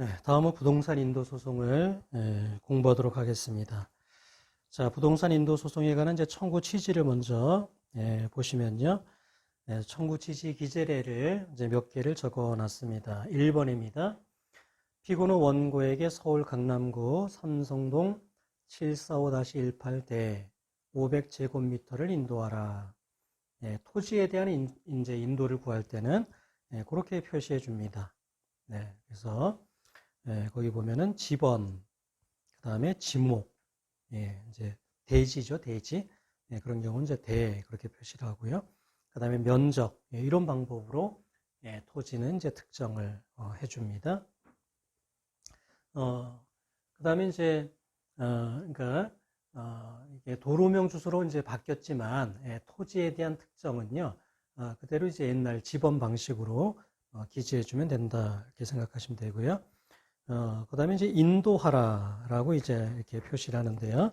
네, 다음은 부동산 인도 소송을 공부하도록 하겠습니다. 자, 부동산 인도 소송에 관한 이제 청구 취지를 먼저 보시면요. 청구 취지 기재례를 이제 몇 개를 적어 놨습니다. 1번입니다. 피고는 원고에게 서울 강남구 삼성동 745-18대 500제곱미터를 인도하라. 토지에 대한 이제 인도를 구할 때는 그렇게 표시해 줍니다. 네, 그래서 거기 보면은 지번, 그 다음에 지목, 이제 대지죠, 대지. 그런 경우는 이제 대 그렇게 표시를 하고요. 그 다음에 면적, 이런 방법으로 토지는 이제 특정을 해줍니다. 그 다음에 이제 그러니까 이게 도로명 주소로 이제 바뀌었지만 토지에 대한 특정은요, 그대로 이제 옛날 지번 방식으로 기재해주면 된다 이렇게 생각하시면 되고요. 그 다음에 이제 인도하라라고 이제 이렇게 표시를 하는데요.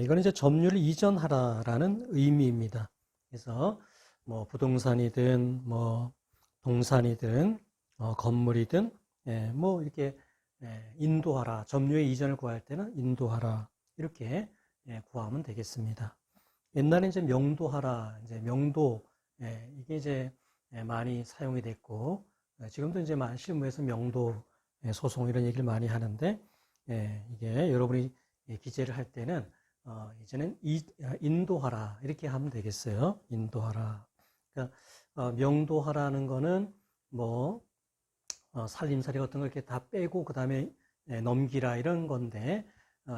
이거는 이제 점유를 이전하라라는 의미입니다. 그래서 뭐 부동산이든 뭐 동산이든 건물이든 뭐 이렇게 인도하라, 점유의 이전을 구할 때는 인도하라 이렇게 구하면 되겠습니다. 옛날에 이제 명도하라, 이제 명도 이게 이제 많이 사용이 됐고 지금도 이제 실무에서 명도 소송 이런 얘기를 많이 하는데 이게 여러분이 기재를 할 때는 이제는 인도하라 이렇게 하면 되겠어요. 인도하라. 그러니까 명도하라는 거는 뭐 살림살이 같은 걸 이렇게 다 빼고 그 다음에 넘기라 이런 건데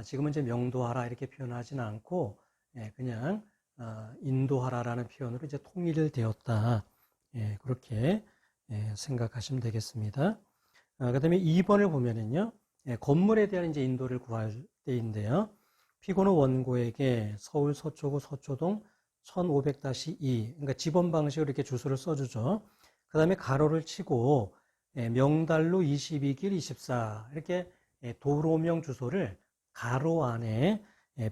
지금은 이제 명도하라 이렇게 표현하지는 않고 그냥 인도하라라는 표현으로 이제 통일되었다. 그렇게 생각하시면 되겠습니다. 그 다음에 2번을 보면은요, 건물에 대한 이제 인도를 구할 때인데요. 피고는 원고에게 서울 서초구 서초동 1500-2, 그러니까 지번 방식으로 이렇게 주소를 써주죠. 그 다음에 가로를 치고, 명달로 22길 24, 이렇게 도로명 주소를 가로 안에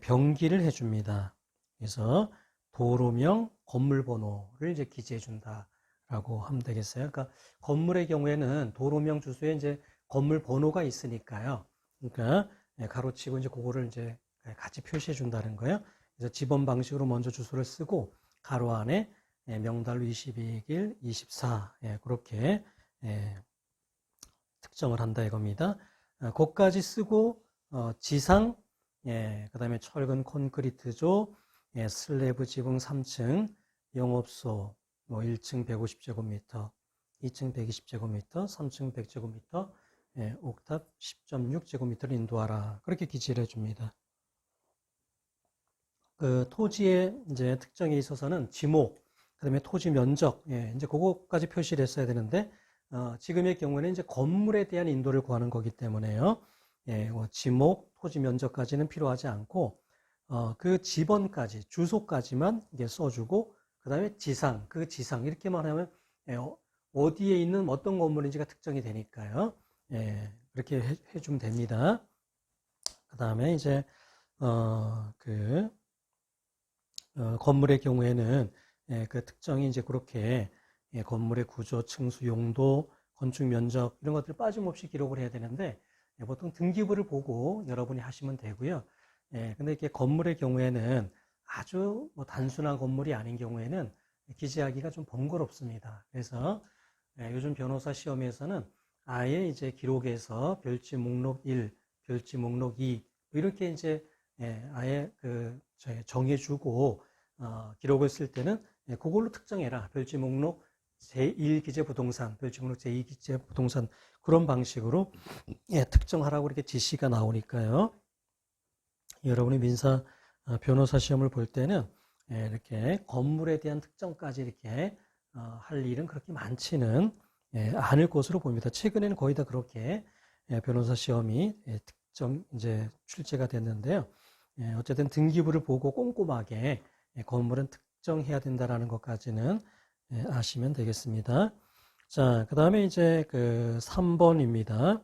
병기를 해줍니다. 그래서 도로명 건물 번호를 이제 기재해 준다. 라고 하면 되겠어요. 그러니까 건물의 경우에는 도로명 주소에 이제 건물 번호가 있으니까요. 그러니까 가로치고 이제 그거를 이제 같이 표시해 준다는 거예요. 그래서 지번 방식으로 먼저 주소를 쓰고 가로 안에 명달로 22길 24 그렇게 특정을 한다 이겁니다. 그것까지 쓰고 지상 그 다음에 철근 콘크리트조 슬래브 지붕 3층 영업소 뭐 1층 150제곱미터, 2층 120제곱미터, 3층 100제곱미터, 옥탑 10.6제곱미터를 인도하라. 그렇게 기재를 해줍니다. 그 토지의 이제 특정에 있어서는 지목, 그 다음에 토지 면적, 이제 그거까지 표시를 했어야 되는데, 지금의 경우에는 이제 건물에 대한 인도를 구하는 거기 때문에요. 뭐 지목, 토지 면적까지는 필요하지 않고, 그 지번까지, 주소까지만 이게 써주고, 그 다음에 지상, 그 지상 이렇게만 하면 어디에 있는 어떤 건물인지가 특정이 되니까요. 그렇게 해주면 됩니다. 그 다음에 이제 건물의 경우에는 그 특정이 이제 그렇게 건물의 구조, 층수, 용도, 건축 면적 이런 것들을 빠짐없이 기록을 해야 되는데 보통 등기부를 보고 여러분이 하시면 되고요. 근데 이렇게 건물의 경우에는 아주 뭐 단순한 건물이 아닌 경우에는 기재하기가 좀 번거롭습니다. 그래서 요즘 변호사 시험에서는 아예 이제 기록에서 별지 목록 1, 별지 목록 2 이렇게 이제 아예 정해주고 기록을 쓸 때는 그걸로 특정해라. 별지 목록 제1기재 부동산, 별지 목록 제2기재 부동산 그런 방식으로 특정하라고 이렇게 지시가 나오니까요. 여러분이 민사 변호사 시험을 볼 때는 이렇게 건물에 대한 특정까지 이렇게 할 일은 그렇게 많지는 않을 것으로 봅니다. 최근에는 거의 다 그렇게 변호사 시험이 특정 이제 출제가 됐는데요. 어쨌든 등기부를 보고 꼼꼼하게 건물은 특정해야 된다라는 것까지는 아시면 되겠습니다. 자, 그 다음에 이제 그 3번입니다.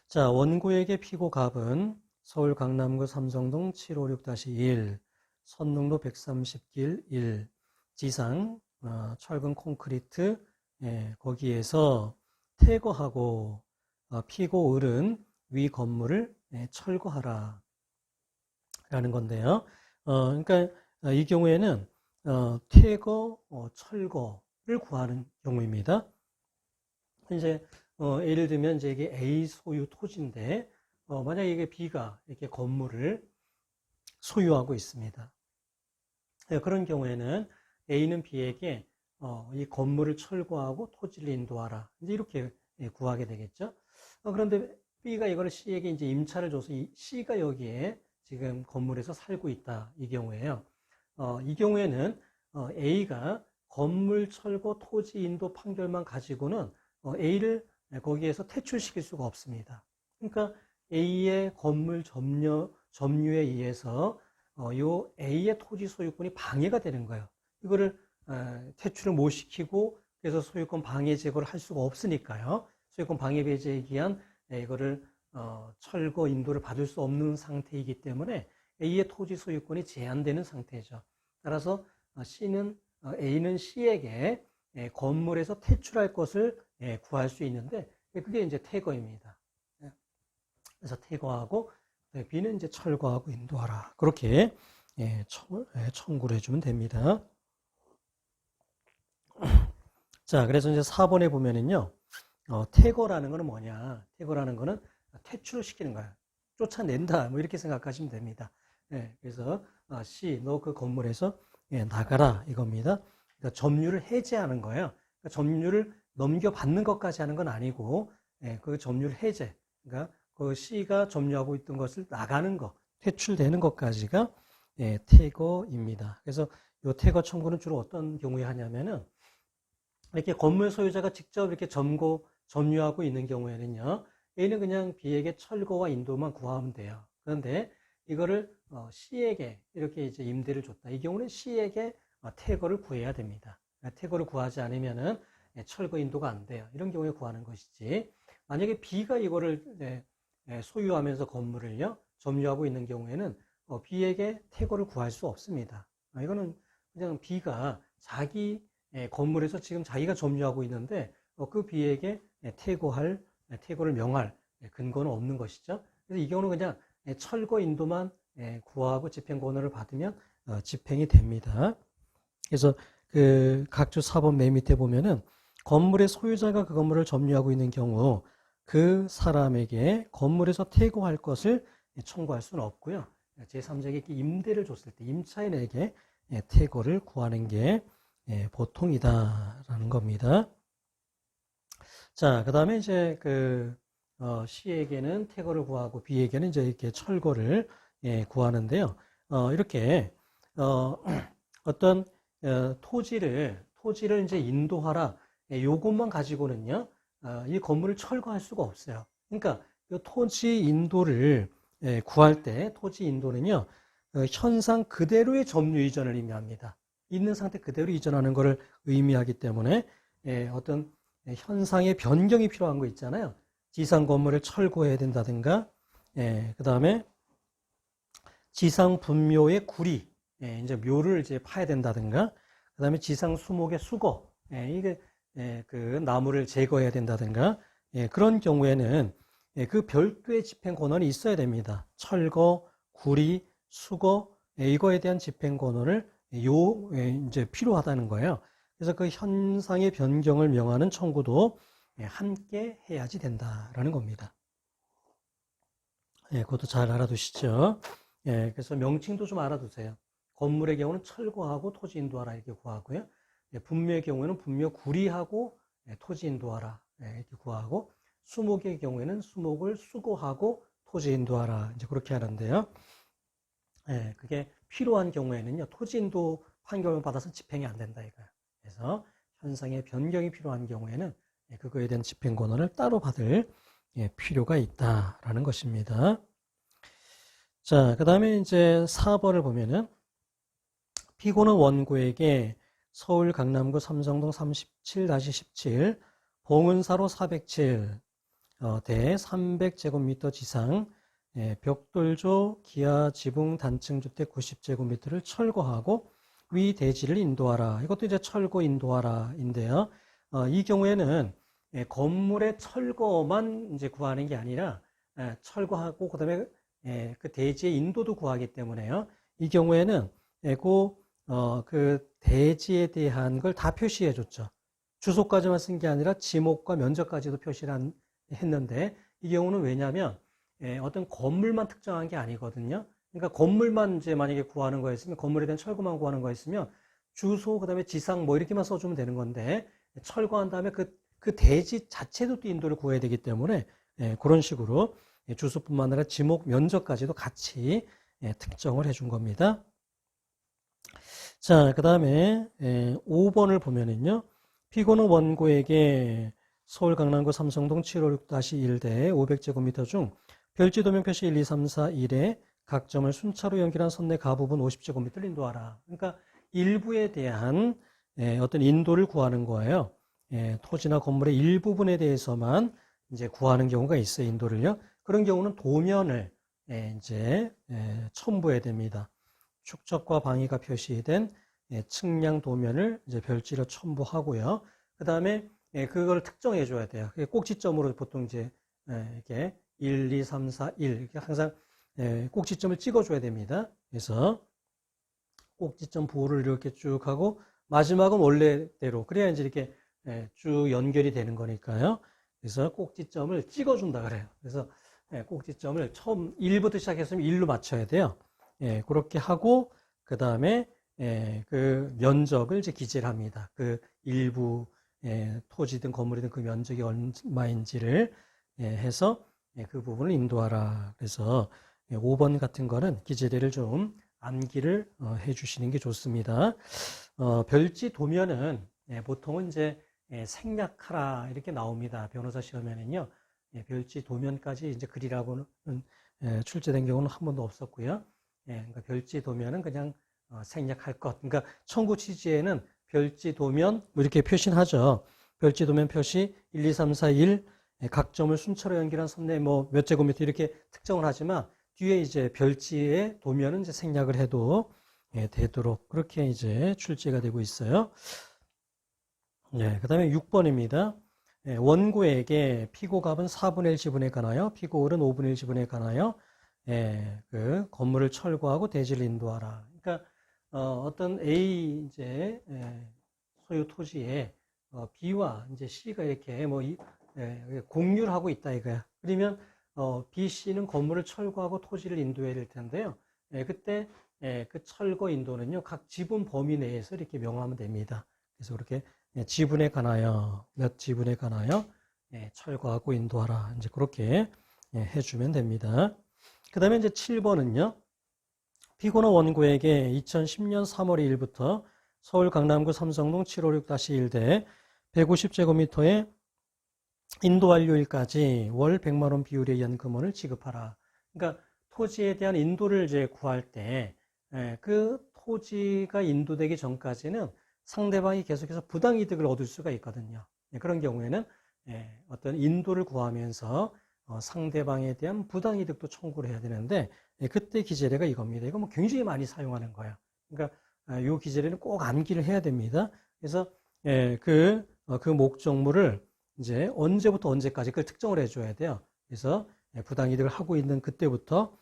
자, 원고에게 피고 갑은 서울 강남구 삼성동 756-1, 선릉로 130길 1, 지상 철근 콘크리트 거기에서 태거하고 피고 을은 위 건물을 철거하라 라는 건데요. 그러니까 이 경우에는 퇴거, 철거를 구하는 경우입니다. 이제 예를 들면 이제 이게 A 소유 토지인데 만약 이게 B가 이렇게 건물을 소유하고 있습니다. 그런 경우에는 A는 B에게 이 건물을 철거하고 토지를 인도하라. 이제 이렇게 구하게 되겠죠. 그런데 B가 이거를 C에게 이제 임차를 줘서 이 C가 여기에 지금 건물에서 살고 있다. 이 경우에요. 이 경우에는 A가 건물 철거 토지 인도 판결만 가지고는 A를 거기에서 퇴출시킬 수가 없습니다. 그러니까 A의 건물 점유에 의해서 요 A의 토지 소유권이 방해가 되는 거예요. 이거를 퇴출을 못 시키고 그래서 소유권 방해 제거를 할 수가 없으니까요. 소유권 방해 배제에 의한 이거를 철거 인도를 받을 수 없는 상태이기 때문에 A의 토지 소유권이 제한되는 상태죠. 따라서 A는 C에게 건물에서 퇴출할 것을 구할 수 있는데 그게 이제 퇴거입니다. 그래서 퇴거하고 B는 이제 철거하고 인도하라. 그렇게 청구를 해주면 됩니다. 자, 그래서 이제 4번에 보면은요, 퇴거라는 거는 뭐냐? 퇴거라는 거는 퇴출을 시키는 거야. 쫓아낸다. 뭐 이렇게 생각하시면 됩니다. 그래서 C, 너 그 건물에서 나가라 이겁니다. 그러니까 점유를 해제하는 거예요. 그러니까 점유를 넘겨받는 것까지 하는 건 아니고 그 점유를 해제. 그러니까 그 C가 점유하고 있던 것을 나가는 것, 퇴출되는 것까지가 퇴거입니다. 그래서 이 퇴거 청구는 주로 어떤 경우에 하냐면은 이렇게 건물 소유자가 직접 이렇게 점유하고 있는 경우에는요, A는 그냥 B에게 철거와 인도만 구하면 돼요. 그런데 이거를 C에게 이렇게 이제 임대를 줬다. 이 경우는 C에게 퇴거를 구해야 됩니다. 퇴거를 구하지 않으면은 철거 인도가 안 돼요. 이런 경우에 구하는 것이지. 만약에 B가 이거를 소유하면서 건물을요, 점유하고 있는 경우에는 B에게 퇴거를 구할 수 없습니다. 이거는 그냥 B가 자기 건물에서 지금 자기가 점유하고 있는데 그 B에게 퇴거를 명할 근거는 없는 것이죠. 그래서 이 경우는 그냥 철거 인도만 구하고 집행 권한을 받으면 집행이 됩니다. 그래서 그 각주 4번 맨 밑에 보면은 건물의 소유자가 그 건물을 점유하고 있는 경우 그 사람에게 건물에서 퇴거할 것을 청구할 수는 없고요. 제3자에게 임대를 줬을 때 임차인에게 퇴거를 구하는 게 보통이다라는 겁니다. 자, 그 다음에 이제 C에게는 퇴거를 구하고 B에게는 이제 이렇게 철거를 구하는데요. 이렇게 어떤 토지를 이제 인도하라. 요것만 가지고는요, 이 건물을 철거할 수가 없어요. 그러니까 이 토지 인도를 구할 때 토지 인도는요, 현상 그대로의 점유 이전을 의미합니다. 있는 상태 그대로 이전하는 것을 의미하기 때문에 어떤 현상의 변경이 필요한 거 있잖아요. 지상 건물을 철거해야 된다든가, 그 다음에 지상 분묘의 구리, 이제 묘를 이제 파야 된다든가, 그 다음에 지상 수목의 수거, 이게 그 나무를 제거해야 된다든가, 그런 경우에는 그 별도의 집행 권한이 있어야 됩니다. 철거, 구리, 수거, 이거에 대한 집행 권한을 이제 필요하다는 거예요. 그래서 그 현상의 변경을 명하는 청구도 함께 해야지 된다라는 겁니다. 그것도 잘 알아두시죠. 그래서 명칭도 좀 알아두세요. 건물의 경우는 철거하고 토지 인도하라 이렇게 구하고요. 분묘의 경우에는 분묘 구리하고 토지 인도하라 이렇게 구하고, 수목의 경우에는 수목을 수거하고 토지 인도하라 이제 그렇게 하는데요. 그게 필요한 경우에는요, 토지 인도 판결을 받아서 집행이 안 된다 이거예요. 그래서 현상의 변경이 필요한 경우에는 그거에 대한 집행 권한을 따로 받을 필요가 있다라는 것입니다. 자, 그 다음에 이제 4번을 보면은 피고는 원고에게 서울 강남구 삼성동 37-17 봉은사로 407 대 300제곱미터 지상 벽돌조 기아 지붕 단층주택 90제곱미터를 철거하고 위 대지를 인도하라. 이것도 이제 철거 인도하라 인데요. 이 경우에는 건물의 철거만 이제 구하는 게 아니라 철거하고 그다음에 그 대지의 인도도 구하기 때문에요. 이 경우에는 그 대지에 대한 걸 다 표시해 줬죠. 주소까지만 쓴 게 아니라 지목과 면적까지도 표시를 했는데 이 경우는 왜냐하면 어떤 건물만 특정한 게 아니거든요. 그러니까 건물만 이제 만약에 구하는 거였으면 건물에 대한 철거만 구하는 거였으면 주소 그다음에 지상 뭐 이렇게만 써주면 되는 건데 철거한 다음에 그 대지 자체도 또 인도를 구해야 되기 때문에 그런 식으로 주소뿐만 아니라 지목 면적까지도 같이 특정을 해준 겁니다. 자, 그 다음에 5번을 보면은요. 피고는 원고에게 서울 강남구 삼성동 756-1대 500제곱미터 중 별지 도면 표시 1, 2, 3, 4, 1에 각 점을 순차로 연결한 선내 가부분 50제곱미터를 인도하라. 그러니까 일부에 대한 어떤 인도를 구하는 거예요. 토지나 건물의 일부분에 대해서만 이제 구하는 경우가 있어요. 인도를요. 그런 경우는 도면을 이제 첨부해야 됩니다. 축적과 방위가 표시된 측량 도면을 이제 별지로 첨부하고요. 그 다음에 그걸 특정해 줘야 돼요. 꼭지점으로 보통 이제 이렇게 1, 2, 3, 4, 1 이렇게 항상 꼭지점을 찍어 줘야 됩니다. 그래서 꼭지점 부호를 이렇게 쭉 하고 마지막은 원래대로 그래야 이제 이렇게 쭉 연결이 되는 거니까요. 그래서 꼭지점을 찍어 준다 그래요. 그래서 꼭지점을 처음 1부터 시작했으면 1로 맞춰야 돼요. 그렇게 하고 그 다음에 그 면적을 이제 기재를 합니다. 그 일부 토지든 건물이든 그 면적이 얼마인지를 해서 그 부분을 인도하라. 그래서 5번 같은 거는 기재례를 좀 암기를 해 주시는 게 좋습니다. 별지 도면은 보통은 이제 생략하라 이렇게 나옵니다. 변호사 시험에는요. 별지 도면까지 이제 그리라고는 출제된 경우는 한 번도 없었고요. 그러니까 별지 도면은 그냥 생략할 것. 그러니까 청구 취지에는 별지 도면 뭐 이렇게 표시는 하죠. 별지 도면 표시 1, 2, 3, 4, 1 각 점을 순차로 연결한 선내 뭐 몇 제곱미터 이렇게 특정을 하지만 뒤에 이제 별지의 도면은 이제 생략을 해도 되도록 그렇게 이제 출제가 되고 있어요. 그 다음에 6번입니다. 원고에게 피고값은 4분의 1 지분에 관하여 피고율은 5분의 1 지분에 관하여 그 건물을 철거하고 대지를 인도하라. 그러니까 어떤 A 이제 소유 토지에 B와 이제 C가 이렇게 뭐 공유를 하고 있다 이거야. 그러면 B, C는 건물을 철거하고 토지를 인도해야 될 텐데요. 그때 그 철거 인도는요 각 지분 범위 내에서 이렇게 명하면 됩니다. 그래서 그렇게 지분에 관하여 몇 지분에 관하여 철거하고 인도하라. 이제 그렇게 해주면 됩니다. 그 다음에 이제 7번은요. 피고는 원고에게 2010년 3월 2일부터 서울 강남구 삼성동 756-1대 150제곱미터의 인도 완료일까지 월 100만 원 비율에 의한 금원을 지급하라. 그러니까 토지에 대한 인도를 이제 구할 때 그 토지가 인도되기 전까지는 상대방이 계속해서 부당이득을 얻을 수가 있거든요. 그런 경우에는 어떤 인도를 구하면서 상대방에 대한 부당이득도 청구를 해야 되는데 그때 기재례가 이겁니다. 이거 뭐 굉장히 많이 사용하는 거예요. 그러니까 이 기재례는 꼭 암기를 해야 됩니다. 그래서 그 목적물을 이제 언제부터 언제까지 그걸 특정을 해줘야 돼요. 그래서 부당이득을 하고 있는 그때부터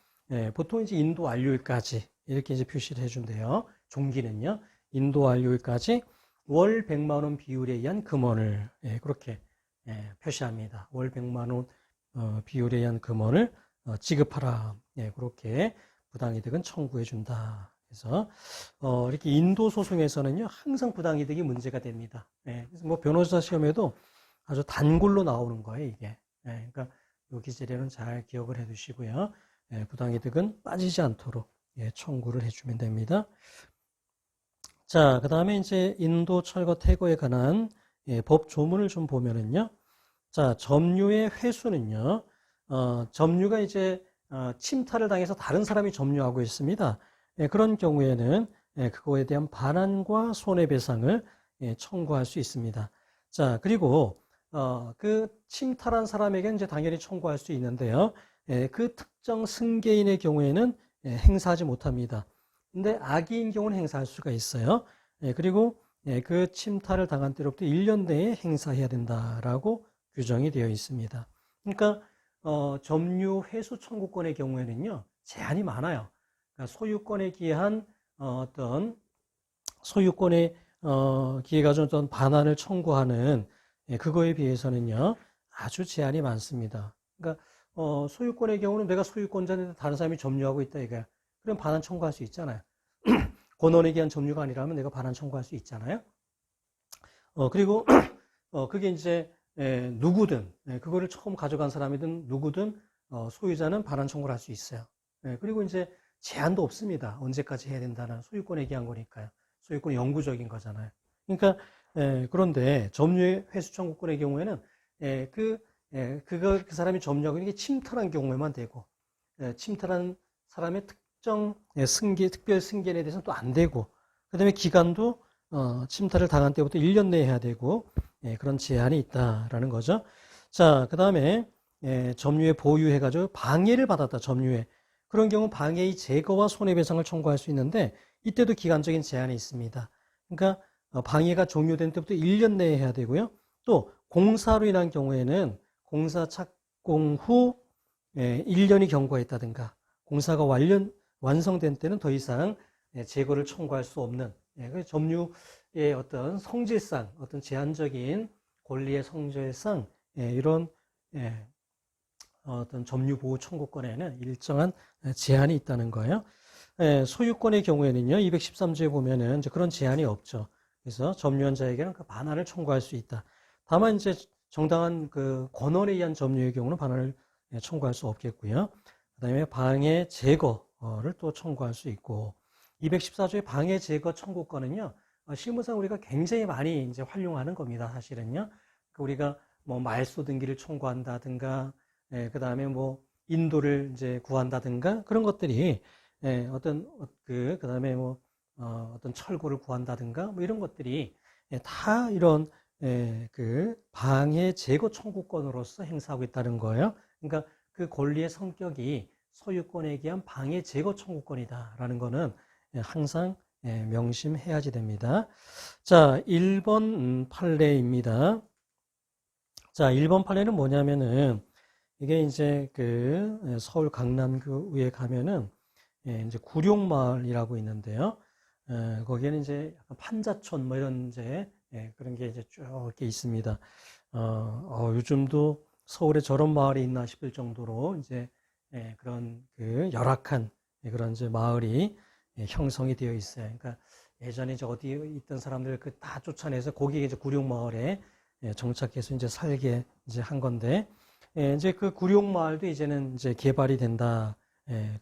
보통 이제 인도 완료일까지 이렇게 이제 표시를 해준대요. 종기는요. 인도 완료일까지 월 100만 원 비율에 의한 금원을 그렇게 표시합니다. 월 100만 원 비율에 의한 금원을 지급하라. 그렇게 부당이득은 청구해 준다. 그래서 이렇게 인도 소송에서는요 항상 부당이득이 문제가 됩니다. 그래서 뭐 변호사 시험에도 아주 단골로 나오는 거예요 이게. 그러니까 이 기재례는 잘 기억을 해두시고요. 부당이득은 빠지지 않도록 청구를 해주면 됩니다. 자, 그 다음에 이제 인도 철거 퇴거에 관한 법 조문을 좀 보면은요. 자, 점유의 회수는요. 점유가 이제 침탈을 당해서 다른 사람이 점유하고 있습니다. 그런 경우에는 그거에 대한 반환과 손해배상을 청구할 수 있습니다. 자, 그리고 그 침탈한 사람에게는 이제 당연히 청구할 수 있는데요. 그 특정 승계인의 경우에는 행사하지 못합니다. 근데 악의인 경우는 행사할 수가 있어요. 그리고 그 침탈을 당한 때로부터 1년 내에 행사해야 된다라고 규정이 되어 있습니다. 그러니까 점유 회수 청구권의 경우에는요, 제한이 많아요. 그러니까 소유권에 기한 어떤 소유권의 기회가 좀 어떤 반환을 청구하는 그거에 비해서는요, 아주 제한이 많습니다. 그러니까 소유권의 경우는 내가 소유권자인데 다른 사람이 점유하고 있다 이거야. 그럼 반환 청구할 수 있잖아요. 권원에 기한 점유가 아니라면 내가 반환 청구할 수 있잖아요. 그리고 그게 이제 누구든 그거를 처음 가져간 사람이든 누구든 소유자는 반환 청구를 할 수 있어요. 그리고 이제 제한도 없습니다. 언제까지 해야 된다는 소유권에 기한 거니까요. 소유권이 영구적인 거잖아요. 그러니까 그런데 점유의 회수 청구권의 경우에는 그 사람이 점유하고 있는 게 침탈한 경우에만 되고 침탈한 사람의 특정 특별 승계에 대해서는 또 안 되고 그다음에 기간도 침탈을 당한 때부터 1년 내에 해야 되고 그런 제한이 있다라는 거죠. 자, 그다음에 점유에 보유해가지고 방해를 받았다. 점유에 그런 경우 방해의 제거와 손해배상을 청구할 수 있는데 이때도 기간적인 제한이 있습니다. 그러니까 방해가 종료된 때부터 1년 내에 해야 되고요. 또 공사로 인한 경우에는 공사 착공 후 1년이 경과했다든가 공사가 완성된 때는 더 이상 제거를 청구할 수 없는 점유의 어떤 성질상 어떤 제한적인 권리의 성질상 이런 어떤 점유보호 청구권에는 일정한 제한이 있다는 거예요. 소유권의 경우에는요, 213조에 보면은 이제 그런 제한이 없죠. 그래서 점유한 자에게는 그 반환을 청구할 수 있다. 다만 이제 정당한 그 권원에 의한 점유의 경우는 반환을 청구할 수 없겠고요. 그다음에 방해 제거를 또 청구할 수 있고, 214조의 방해 제거 청구권은요, 실무상 우리가 굉장히 많이 이제 활용하는 겁니다. 사실은요, 우리가 뭐 말소 등기를 청구한다든가, 그 다음에 뭐 인도를 이제 구한다든가 그런 것들이 그 다음에 뭐 어떤 철거를 구한다든가 뭐 이런 것들이 다 이런 그 방해 제거 청구권으로서 행사하고 있다는 거예요. 그러니까 그 권리의 성격이 소유권에 기한 방해 제거 청구권이다라는 거는 항상 명심해야지 됩니다. 자, 1번 판례입니다. 자, 1번 판례는 뭐냐면은 이게 이제 그 서울 강남구에 가면은 이제 구룡마을이라고 있는데요. 거기에는 이제 약간 판자촌 뭐 이런 이제 그런 게 이제 쭉 이렇게 있습니다. 요즘도 서울에 저런 마을이 있나 싶을 정도로 이제 그런 그 열악한 그런 이제 마을이 형성이 되어 있어요. 그러니까 예전에 이제 어디에 있던 사람들 그 다 쫓아내서 거기에 이제 구룡마을에 정착해서 이제 살게 이제 한 건데 이제 그 구룡마을도 이제는 이제 개발이 된다.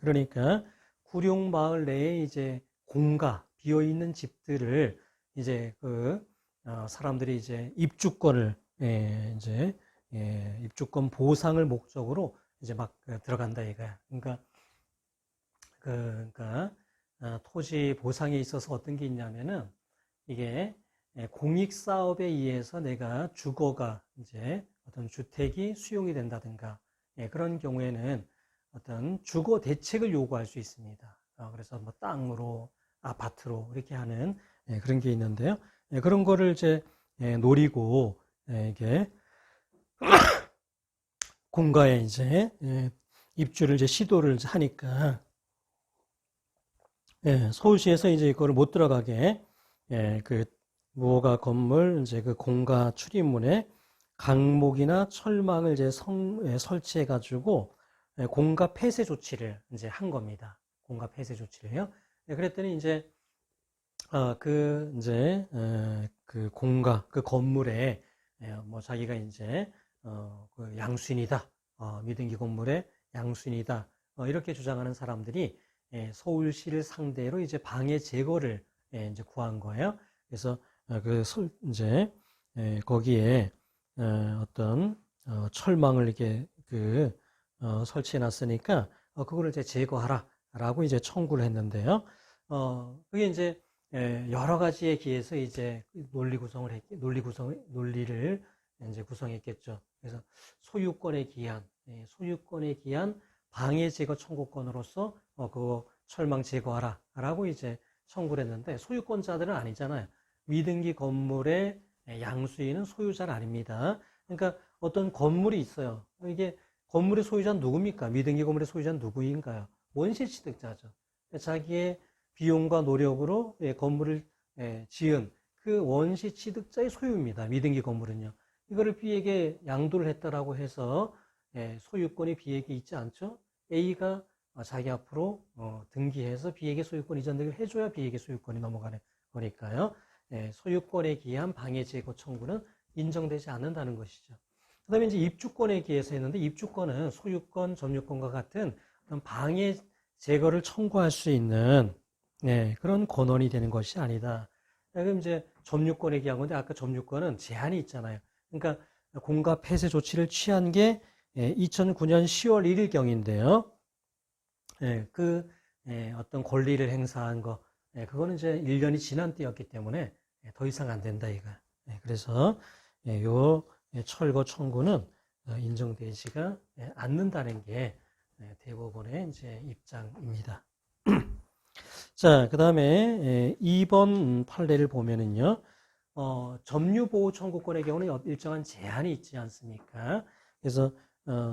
그러니까 구룡마을 내에 이제 공가 비어 있는 집들을 이제 그 사람들이 이제 입주권을 이제 입주권 보상을 목적으로 이제 막 들어간다 이거야. 그러니까 토지 보상에 있어서 어떤 게 있냐면은 이게 공익 사업에 의해서 내가 주거가 이제 어떤 주택이 수용이 된다든가 그런 경우에는 어떤 주거 대책을 요구할 수 있습니다. 그래서 뭐 땅으로 아파트로 이렇게 하는 그런 게 있는데요. 그런 거를 이제 노리고 이게 공가에 이제 입주를 이제 시도를 하니까 서울시에서 이제 이거를 못 들어가게 그 무허가 건물 이제 그 공가 출입문에 강목이나 철망을 이제 설치해 가지고 공가 폐쇄 조치를 이제 한 겁니다. 공가 폐쇄 조치를요. 그랬더니 이제 그 이제 그 공가 그 건물에 뭐 자기가 이제 그 양수인이다. 미등기 건물의 양수인이다. 이렇게 주장하는 사람들이 서울시를 상대로 이제 방해 제거를 이제 구한 거예요. 그래서 이제 거기에 어떤 철망을 이렇게 설치해 놨으니까 그거를 이제 제거하라라고 이제 청구를 했는데요. 그게 이제 여러 가지에 기해서 이제 논리를 이제 구성했겠죠. 그래서 소유권에 기한 방해 제거 청구권으로서 그거 철망 제거하라라고 이제 청구를 했는데 소유권자들은 아니잖아요. 미등기 건물의 양수인은 소유자는 아닙니다. 그러니까 어떤 건물이 있어요. 이게 건물의 소유자는 누굽니까? 미등기 건물의 소유자는 누구인가요? 원시 취득자죠. 자기의 비용과 노력으로 건물을 지은 그 원시 취득자의 소유입니다. 미등기 건물은요. 이거를 B에게 양도를 했다라고 해서 소유권이 B에게 있지 않죠? A가 자기 앞으로 등기해서 B에게 소유권 이전을 해줘야 B에게 소유권이 넘어가는 거니까요. 소유권에 기한 방해 제거 청구는 인정되지 않는다는 것이죠. 그 다음에 이제 입주권에 기해서 했는데, 입주권은 소유권, 점유권과 같은 어떤 방해 제거를 청구할 수 있는 그런 권한이 되는 것이 아니다. 그럼 이제 점유권에 기한 건데, 아까 점유권은 제한이 있잖아요. 그러니까 공가 폐쇄 조치를 취한 게 2009년 10월 1일경인데요. 그 어떤 권리를 행사한 거, 그거는 이제 1년이 지난 때였기 때문에 더 이상 안 된다 이거. 그래서 요 철거 청구는 인정되지가 않는다는 게 대법원의 이제 입장입니다. 자, 그 다음에 2번 판례를 보면은요, 점유보호 청구권의 경우는 일정한 제한이 있지 않습니까? 그래서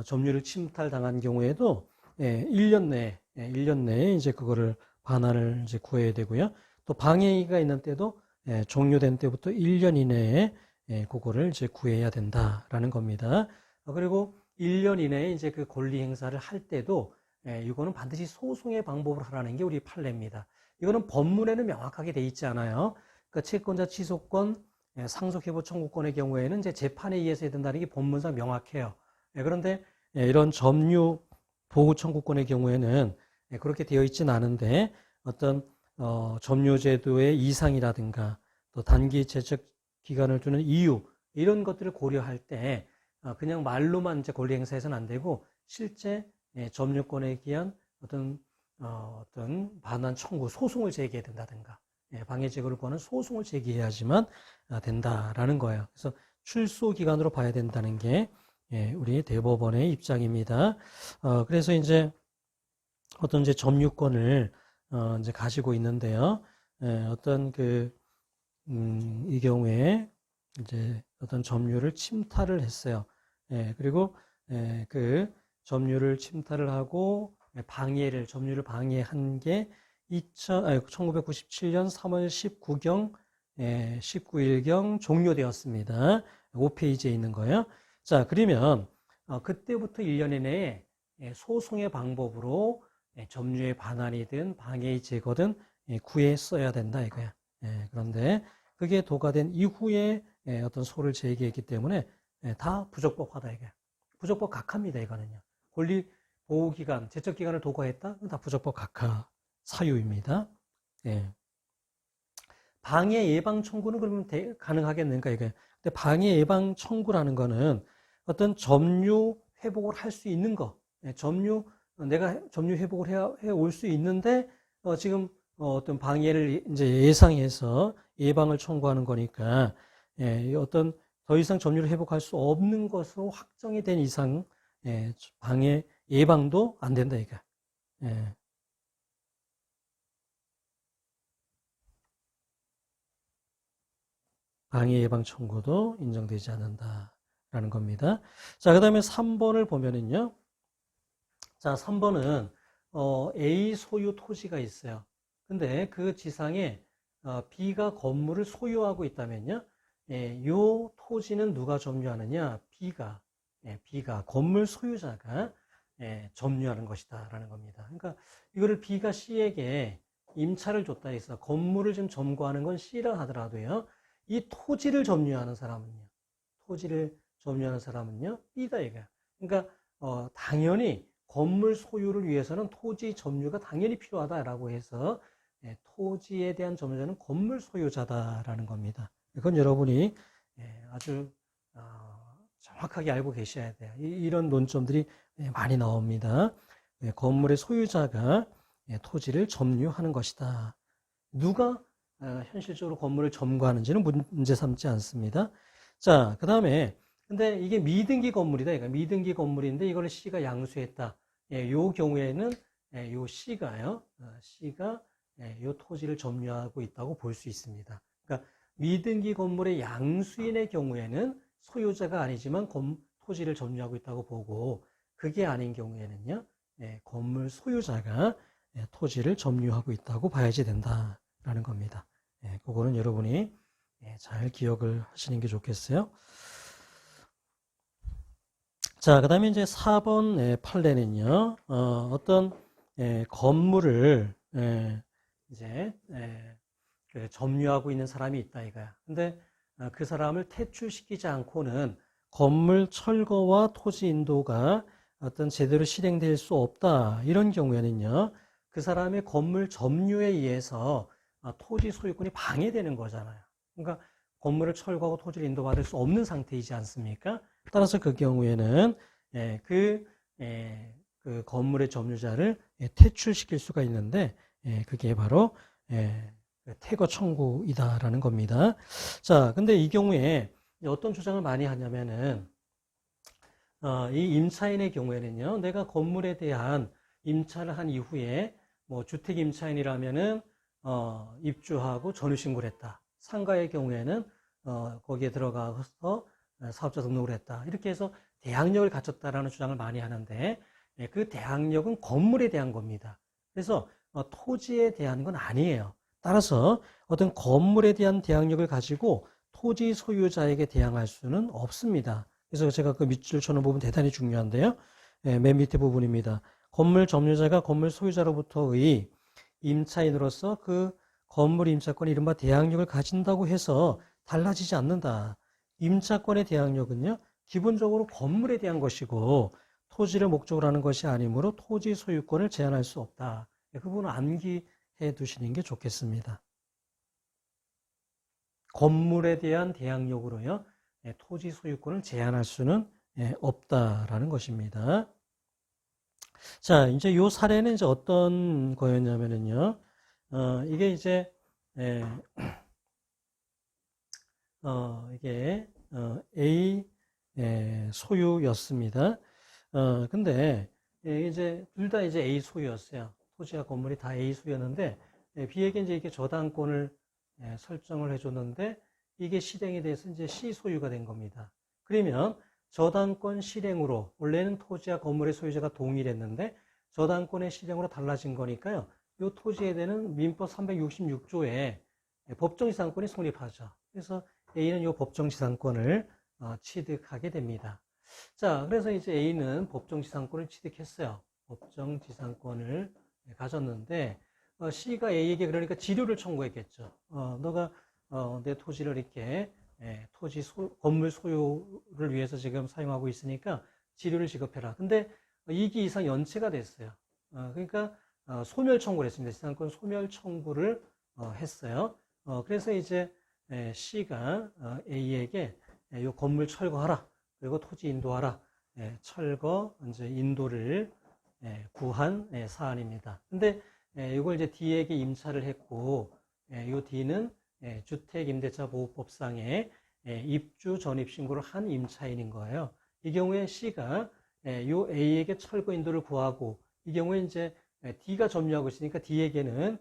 점유를 침탈당한 경우에도 1년 내에 이제 그거를 반환을 이제 구해야 되고요. 또 방해가 있는 때도 종료된 때부터 1년 이내에 그거를 이제 구해야 된다라는 겁니다. 그리고 1년 이내에 이제 그 권리 행사를 할 때도 이거는 반드시 소송의 방법을 하라는 게 우리 판례입니다. 이거는 법문에는 명확하게 돼 있지 않아요. 그러니까 채권자 취소권, 상속회복 청구권의 경우에는 이제 재판에 의해서 해야 된다는 게 법문상 명확해요. 그런데 이런 점유 보호 청구권의 경우에는 그렇게 되어 있지는 않은데 어떤 점유제도의 이상이라든가 또 단기 제적 기간을 두는 이유 이런 것들을 고려할 때 그냥 말로만 이제 권리 행사해서는 안 되고 실제 점유권에 기한 어떤 반환 청구 소송을 제기해야 된다든가 방해 제거를 구하는 소송을 제기해야지만 된다라는 거예요. 그래서 출소 기간으로 봐야 된다는 게 우리 대법원의 입장입니다. 그래서 이제 어떤 이제 점유권을 이제 가지고 있는데요. 어떤 이 경우에 이제 어떤 점유를 침탈을 했어요. 그리고 그 점유를 침탈을 하고 점유를 방해한 게 1997년 3월 19일경 종료되었습니다. 5페이지에 있는 거예요. 자, 그러면 그때부터 1년 이내에 소송의 방법으로 점유의 반환이든 방해의 제거든 구했어야 된다 이거야. 그런데 그게 도과된 이후에 어떤 소를 제기했기 때문에 다 부적법하다 이거야. 부적법 각하입니다 이거는요. 권리 보호 기간, 제적 기간을 도과했다? 다 부적법 각하 사유입니다. 방해 예방 청구는 그러면 가능하겠는가 이거야. 근데 방해 예방 청구라는 거는 어떤 점유 회복을 할 수 있는 거, 내가 점유 회복을 해 올 수 있는데 지금 어떤 방해를 이제 예상해서 예방을 청구하는 거니까 어떤 더 이상 점유를 회복할 수 없는 것으로 확정이 된 이상 방해 예방도 안 된다 이거. 방해 예방 청구도 인정되지 않는다라는 겁니다. 자, 그다음에 3번을 보면은요. 자, 3번은 A 소유 토지가 있어요. 근데 그 지상에 B가 건물을 소유하고 있다면요. 요 토지는 누가 점유하느냐? B가 건물 소유자가 점유하는 것이다라는 겁니다. 그러니까 이거를 B가 C에게 임차를 줬다 해서 건물을 좀 점거하는 건 C라 하더라도요. 이 토지를 점유하는 사람은요. B다 이거야. 그러니까 당연히 건물 소유를 위해서는 토지 점유가 당연히 필요하다라고 해서 토지에 대한 점유자는 건물 소유자다라는 겁니다. 이건 여러분이 아주 정확하게 알고 계셔야 돼요. 이런 논점들이 많이 나옵니다. 건물의 소유자가 토지를 점유하는 것이다. 누가 현실적으로 건물을 점거하는지는 문제 삼지 않습니다. 자, 그 다음에 근데 이게 미등기 건물이다. 그러니까 미등기 건물인데 이걸 C가 양수했다. 요 경우에는 요 C가 요 토지를 점유하고 있다고 볼 수 있습니다. 그러니까 미등기 건물의 양수인의 경우에는 소유자가 아니지만 토지를 점유하고 있다고 보고, 그게 아닌 경우에는요, 건물 소유자가 토지를 점유하고 있다고 봐야지 된다라는 겁니다. 그거는 여러분이 잘 기억을 하시는 게 좋겠어요. 자, 그 다음에 이제 4번 판례는요, 어떤 건물을 이제 점유하고 있는 사람이 있다 이거야. 근데 그 사람을 퇴출시키지 않고는 건물 철거와 토지 인도가 어떤 제대로 실행될 수 없다. 이런 경우에는요, 그 사람의 건물 점유에 의해서 토지 소유권이 방해되는 거잖아요. 그러니까 건물을 철거하고 토지를 인도받을 수 없는 상태이지 않습니까? 따라서 그 경우에는 그 건물의 점유자를 퇴출시킬 수가 있는데, 그게 바로 퇴거 청구이다라는 겁니다. 자, 근데 이 경우에 어떤 주장을 많이 하냐면은, 이 임차인의 경우에는요, 내가 건물에 대한 임차를 한 이후에 뭐 주택 임차인이라면은 입주하고 전유신고를 했다. 상가의 경우에는 거기에 들어가서 사업자 등록을 했다. 이렇게 해서 대항력을 갖췄다라는 주장을 많이 하는데, 그 대항력은 건물에 대한 겁니다. 그래서 토지에 대한 건 아니에요. 따라서 어떤 건물에 대한 대항력을 가지고 토지 소유자에게 대항할 수는 없습니다. 그래서 제가 그 밑줄 쳐놓은 부분 대단히 중요한데요. 맨 밑에 부분입니다. 건물 점유자가 건물 소유자로부터의 임차인으로서 그 건물 임차권의 이른바 대항력을 가진다고 해서 달라지지 않는다. 임차권의 대항력은요, 기본적으로 건물에 대한 것이고 토지를 목적으로 하는 것이 아니므로 토지 소유권을 제한할 수 없다. 그 부분을 암기해 두시는 게 좋겠습니다. 건물에 대한 대항력으로요, 토지 소유권을 제한할 수는 없다라는 것입니다. 자, 이제 요 사례는 이제 어떤 거였냐면은요, 이게 이제, 이게, A 소유였습니다. 근데 이제 둘 다 이제 A 소유였어요. 토지와 건물이 다 A 소유였는데, B에게 이제 이렇게 저당권을 설정을 해줬는데, 이게 실행이 돼서 이제 C 소유가 된 겁니다. 그러면 저당권 실행으로, 원래는 토지와 건물의 소유자가 동일했는데 저당권의 실행으로 달라진 거니까요, 이 토지에 대한 민법 366조에 법정지상권이 성립하죠. 그래서 A는 이 법정지상권을 취득하게 됩니다. 자, 그래서 이제 A는 법정지상권을 취득했어요. 법정지상권을 가졌는데, C가 A에게 그러니까 지료를 청구했겠죠. 너가 내 토지를 이렇게 건물 소유를 위해서 지금 사용하고 있으니까 지료를 지급해라. 근데 2기 이상 연체가 됐어요. 그러니까 소멸 청구를 했습니다. 지상권 소멸 청구를 했어요. 그래서 이제 C가 A에게 이 건물 철거하라. 그리고 토지 인도하라. 철거 이제 인도를 구한 사안입니다. 근데 이걸 이제 D에게 임차를 했고, 이 D는 주택임대차보호법상에 입주 전입신고를 한 임차인인 거예요. 이 경우에 C가 요 A에게 철거 인도를 구하고, 이 경우에 이제 D가 점유하고 있으니까 D에게는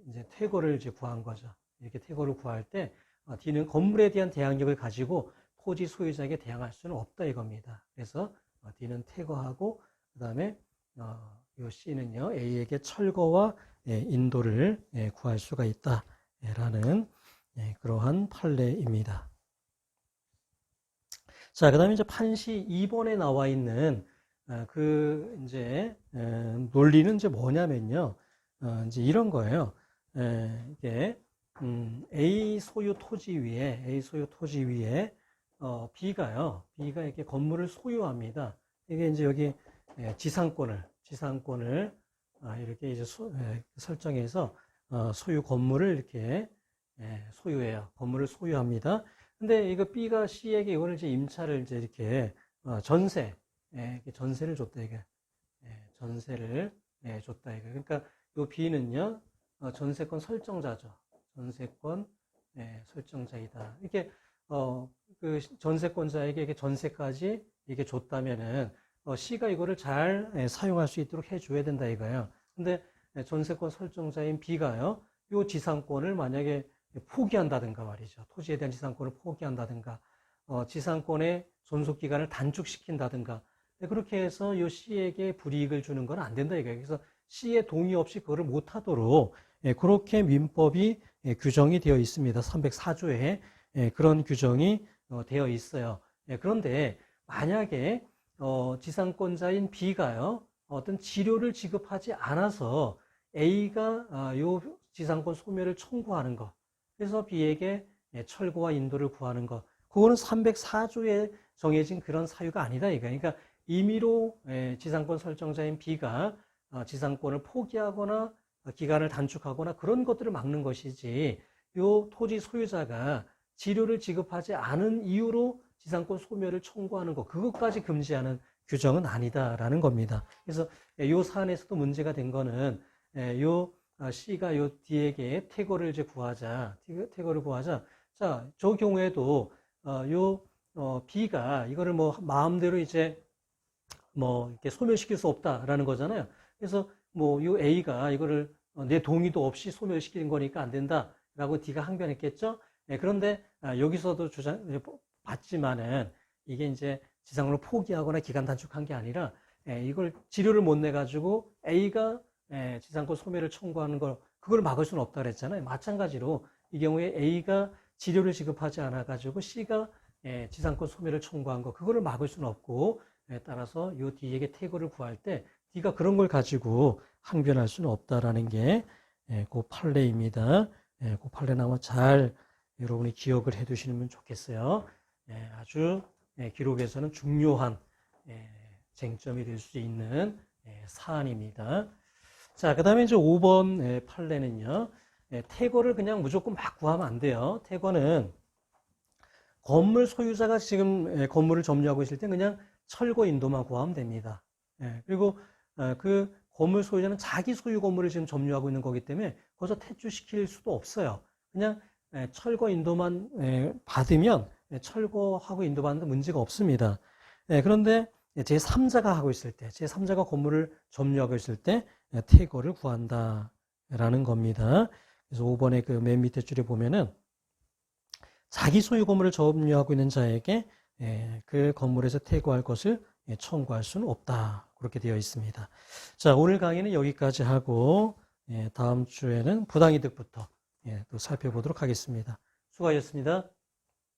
이제 퇴거를 이제 구한 거죠. 이렇게 퇴거를 구할 때 D는 건물에 대한 대항력을 가지고 토지 소유자에게 대항할 수는 없다 이겁니다. 그래서 D는 퇴거하고, 그 다음에 요 C는요 A에게 철거와 인도를 구할 수가 있다. 라는 그러한 판례입니다. 자, 그 다음에 이제 판시 2번에 나와 있는 그 이제 논리는 이제 뭐냐면요, 이제 이런 거예요. 이게 A 소유 토지 위에 B가 이렇게 건물을 소유합니다. 이게 이제 여기 지상권을 이렇게 이제 설정해서 소유 건물을 이렇게 소유해요. 건물을 소유합니다. 근데 이거 B가 C에게 이거를 이제 임차를 이제 이렇게 전세를 줬다 이게. 전세를 줬다 이거. 그러니까 요 B는요 전세권 설정자죠. 전세권 설정자이다. 이렇게 그 전세권자에게 이렇게 전세까지 이렇게 줬다면은 C가 이거를 잘 사용할 수 있도록 해줘야 된다 이거예요. 근데 전세권 설정자인 B가요, 요 지상권을 만약에 포기한다든가 말이죠. 토지에 대한 지상권을 포기한다든가, 지상권의 존속 기간을 단축시킨다든가 그렇게 해서 이 C에게 불이익을 주는 건 안 된다 이거예요. 그래서 C의 동의 없이 그거를 못하도록 그렇게 민법이 규정이 되어 있습니다. 304조에 그런 규정이 되어 있어요. 그런데 만약에 지상권자인 B가요 어떤 치료를 지급하지 않아서 A가 요 지상권 소멸을 청구하는 것, 그래서 B에게 철거와 인도를 구하는 것, 그거는 304조에 정해진 그런 사유가 아니다 이거예요. 그러니까 임의로 지상권 설정자인 B가 지상권을 포기하거나 기간을 단축하거나 그런 것들을 막는 것이지, 요 토지 소유자가 지료를 지급하지 않은 이유로 지상권 소멸을 청구하는 것, 그것까지 금지하는 규정은 아니다라는 겁니다. 그래서 요 사안에서도 문제가 된 거는 요 C가 요 D에게 퇴거를 이제 구하자, 퇴거를 구하자. 자, 저 경우에도 요 B가 이거를 뭐 마음대로 이제 뭐 이렇게 소멸시킬 수 없다라는 거잖아요. 그래서 뭐 요 A가 이거를 내 동의도 없이 소멸시키는 거니까 안 된다라고 D가 항변했겠죠. 그런데 여기서도 봤지만은 이게 이제 지상권을 포기하거나 기간 단축한 게 아니라 이걸 지료를 못 내 가지고 A가 지상권 소멸을 청구하는 걸 그걸 막을 수는 없다 그랬잖아요. 마찬가지로 이 경우에 A가 지료를 지급하지 않아 가지고 C가 지상권 소멸을 청구한 거 그거를 막을 수는 없고, 따라서 요 D에게 퇴거를 구할 때 D가 그런 걸 가지고 항변할 수는 없다라는 게 그 판례입니다. 그 판례는 아마 잘 여러분이 기억을 해 두시면 좋겠어요. 아주 기록에서는 중요한 쟁점이 될 수 있는 사안입니다. 자, 그 다음에 이제 5번 판례는요, 퇴거를 그냥 무조건 막 구하면 안 돼요. 퇴거는 건물 소유자가 지금 건물을 점유하고 있을 때 그냥 철거 인도만 구하면 됩니다. 그리고 그 건물 소유자는 자기 소유 건물을 지금 점유하고 있는 거기 때문에 거기서 퇴출시킬 수도 없어요. 그냥 철거 인도만 받으면 철거하고 인도받는 문제가 없습니다. 그런데 제3자가 하고 있을 때, 제3자가 건물을 점유하고 있을 때 퇴거를 구한다라는 겁니다. 그래서 5번의 그 맨 밑에 줄에 보면은 자기 소유 건물을 점유하고 있는 자에게 그 건물에서 퇴거할 것을 청구할 수는 없다. 그렇게 되어 있습니다. 자, 오늘 강의는 여기까지 하고 다음 주에는 부당이득부터 또 살펴보도록 하겠습니다. 수고하셨습니다.